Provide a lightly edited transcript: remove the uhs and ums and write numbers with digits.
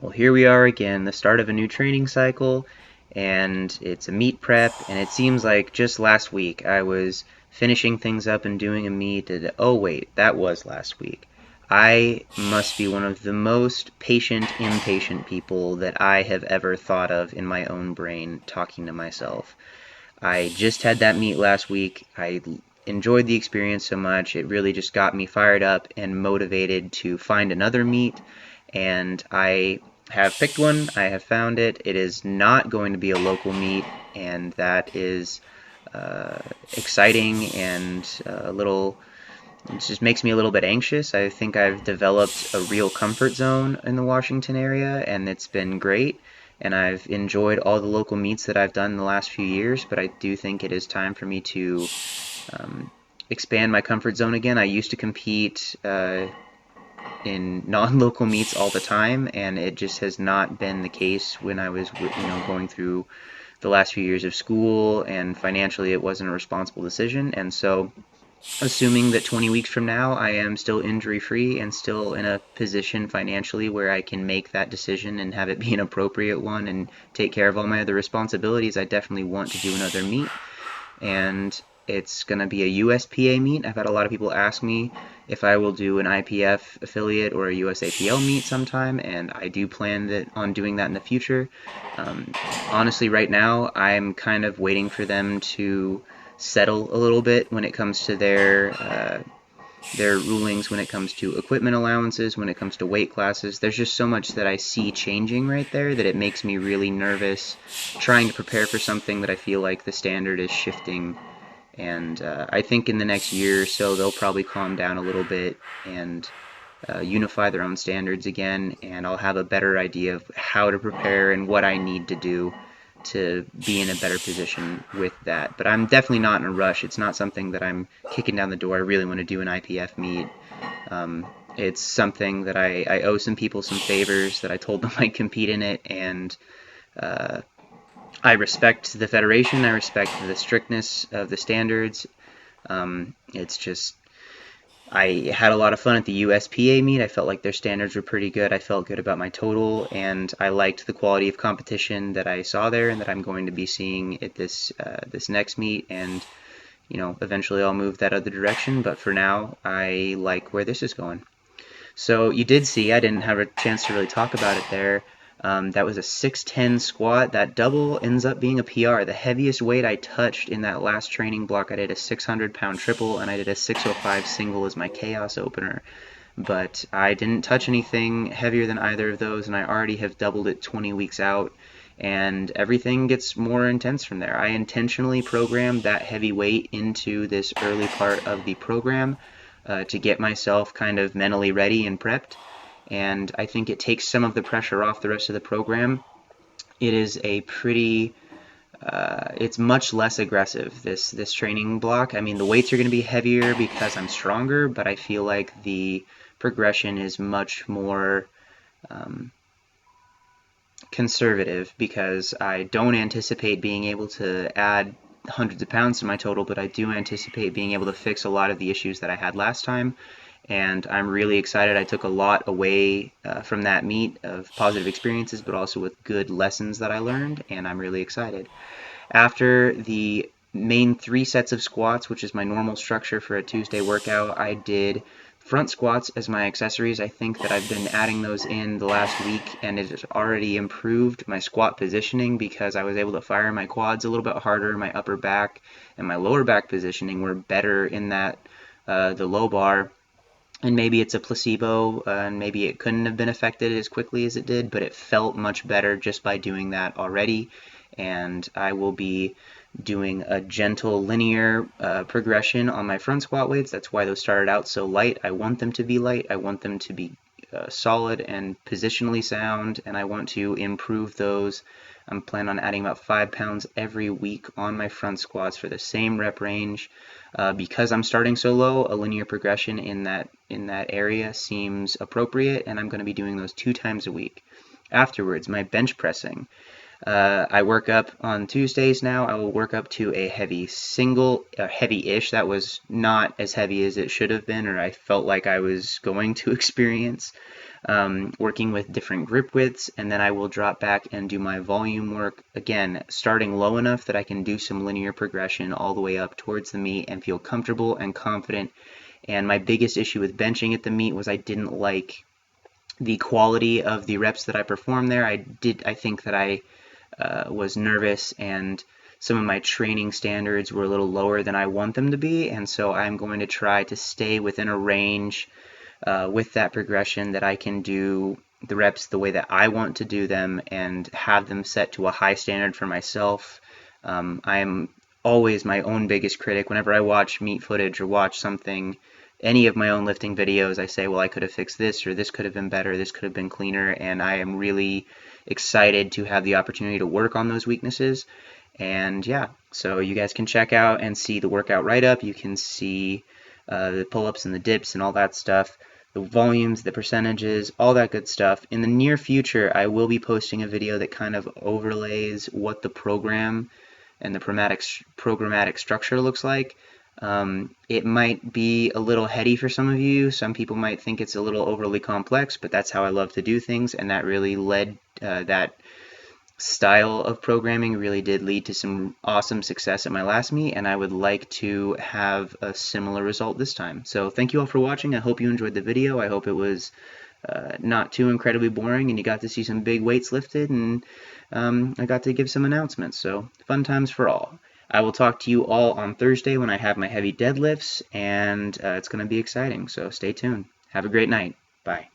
Well, here we are again, the start of a new training cycle, and it's a meet prep, and it seems like just last week I was finishing things up and doing a meet, and oh wait, that was last week. I must be one of the most patient, impatient people that I have ever thought of in my own brain talking to myself. I just had that meet last week. I enjoyed the experience so much. It really just got me fired up and motivated to find another meet. And I have picked one. I have found it. It is not going to be a local meet, and that is exciting and a little. It just makes me a little bit anxious. I think I've developed a real comfort zone in the Washington area, and it's been great. And I've enjoyed all the local meets that I've done in the last few years, but I do think it is time for me to um, expand my comfort zone again. I used to compete in non-local meets all the time, and it just has not been the case when I was, going through the last few years of school, and financially it wasn't a responsible decision. And so assuming that 20 weeks from now I am still injury free and still in a position financially where I can make that decision and have it be an appropriate one and take care of all my other responsibilities, I definitely want to do another meet. And it's going to be a USPA meet. I've had a lot of people ask me if I will do an IPF affiliate or a USAPL meet sometime, and I do plan on doing that in the future. Um, Honestly, right now, I'm kind of waiting for them to settle a little bit when it comes to their rulings, when it comes to equipment allowances, when it comes to weight classes. There's just so much that I see changing right there that it makes me really nervous trying to prepare for something that I feel like the standard is shifting. And I think in the next year or so, they'll probably calm down a little bit and unify their own standards again, and I'll have a better idea of how to prepare and what I need to do to be in a better position with that. But I'm definitely not in a rush. It's not something that I'm kicking down the door. I really want to do an IPF meet. It's something that I owe some people some favors, that I told them I'd compete in it, and uh, I respect the federation. I respect the strictness of the standards. It's just I had a lot of fun at the USPA meet. I felt like their standards were pretty good. I felt good about my total, and I liked the quality of competition that I saw there and that I'm going to be seeing at this next meet. And eventually I'll move that other direction. But for now, I like where this is going. So you did see, I didn't have a chance to really talk about it there. That was a 610 squat. That double ends up being a PR. The heaviest weight I touched in that last training block, I did a 600-pound triple, and I did a 605 single as my chaos opener. But I didn't touch anything heavier than either of those, and I already have doubled it 20 weeks out, and everything gets more intense from there. I intentionally programmed that heavy weight into this early part of the program to get myself kind of mentally ready and prepped. And I think it takes some of the pressure off the rest of the program. It is a pretty, it's much less aggressive, this training block. I mean, the weights are going to be heavier because I'm stronger, but I feel like the progression is much more conservative because I don't anticipate being able to add hundreds of pounds to my total, but I do anticipate being able to fix a lot of the issues that I had last time. And I'm really excited. I took a lot away from that meet of positive experiences, but also with good lessons that I learned, and I'm really excited. After the main 3 sets of squats, which is my normal structure for a Tuesday workout, I did front squats as my accessories. I think that I've been adding those in the last week, and it has already improved my squat positioning because I was able to fire my quads a little bit harder. My upper back and my lower back positioning were better in that the low bar. And maybe it's a placebo, and maybe it couldn't have been affected as quickly as it did, but it felt much better just by doing that already. And I will be doing a gentle linear progression on my front squat weights. That's why those started out so light. I want them to be light. I want them to be solid and positionally sound, and I want to improve those. I'm planning on adding about 5 pounds every week on my front squats for the same rep range. Because I'm starting so low, a linear progression in that area seems appropriate, and I'm going to be doing those 2 times a week. Afterwards, my bench pressing. I work up on Tuesdays now. I will work up to a heavy single, heavy-ish. That was not as heavy as it should have been, or I felt like I was going to experience. Working with different grip widths, and then I will drop back and do my volume work, again, starting low enough that I can do some linear progression all the way up towards the meet and feel comfortable and confident. And my biggest issue with benching at the meet was I didn't like the quality of the reps that I performed there. I think that I was nervous, and some of my training standards were a little lower than I want them to be, and so I'm going to try to stay within a range with that progression that I can do the reps the way that I want to do them and have them set to a high standard for myself. I am always my own biggest critic. Whenever I watch meet footage or watch something, any of my own lifting videos, I say, well, I could have fixed this, or this could have been better, this could have been cleaner, and I am really excited to have the opportunity to work on those weaknesses. And yeah, so you guys can check out and see the workout write-up. You can see the pull-ups and the dips and all that stuff, the volumes, the percentages, all that good stuff. In the near future, I will be posting a video that kind of overlays what the program and the programmatic structure looks like. It might be a little heady for some of you. Some people might think it's a little overly complex, but that's how I love to do things, and that really led that style of programming really did lead to some awesome success at my last meet, and I would like to have a similar result this time. So thank you all for watching. I hope you enjoyed the video. I hope it was not too incredibly boring and you got to see some big weights lifted, and I got to give some announcements. So fun times for all. I will talk to you all on Thursday when I have my heavy deadlifts, and it's going to be exciting. So stay tuned. Have a great night. Bye.